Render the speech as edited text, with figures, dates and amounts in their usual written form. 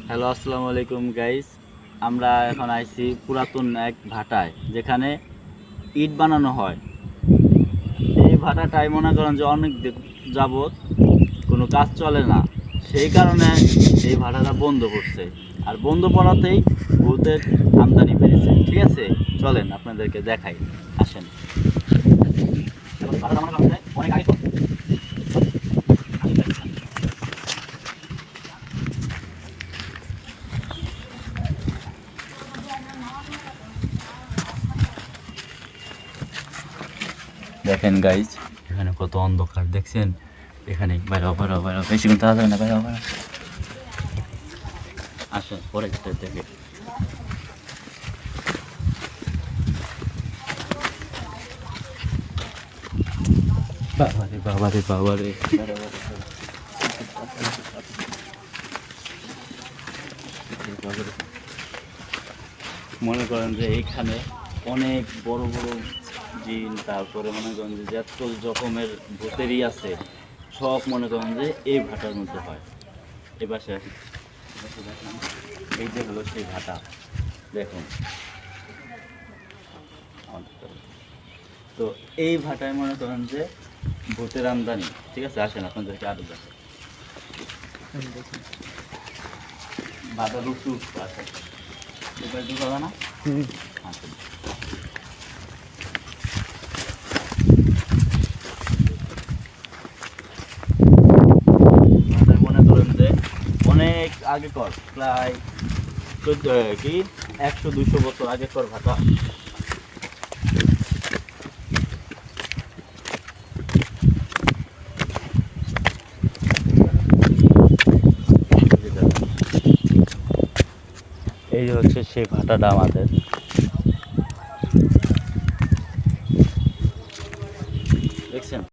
Hello, আসসালামু আলাইকুম guys. আমরা এখন আইছি পুরাতন এক ভাটায়, যেখানে ইট বানানো হয়। এই ভাটাটাই মনে করেন যে অনেক যাবৎ কোনো কাজ চলে না, সেই কারণে এই ভাটাটা বন্ধ করছে। আর বন্ধ করাতেই ভূতের আমদানি বেড়েছে। ঠিক আছে, চলেন আপনাদেরকে দেখাই, আসেন। ভাটাটা মনে করেন যে অনেক আগে দেখেন গাইজ, এখানে কত অন্ধকার দেখছেন। এখানে বাইরে বেশিক্ষণ তাড়া যাবে না, বাইরে আসেন পরে দেখে। বাবারে মনে করেন যে এইখানে অনেক বড় বড় জিন, তারপরে মনে করেন যে যত রকমের ভূতেরই আছে, সব মনে করেন যে এই ভাটার মধ্যে হয়। এই পাশে দেখেন, এই যে হলো সেই ভাটা, দেখুন। তো এই ভাটায় মনে করেন যে ভূতের আমদানি। ঠিক আছে, আসেন আপনাদেরকে আরো দেখেন। ভাটা রুটু আছে, এবার ঢুকাবে না। আসেন। মনে করেন যে অনেক আগেকর, প্রায় 100-200 বছর আগেকর ভাটা। এই হচ্ছে সেই ভাটাটা আমাদের। দেখছেন।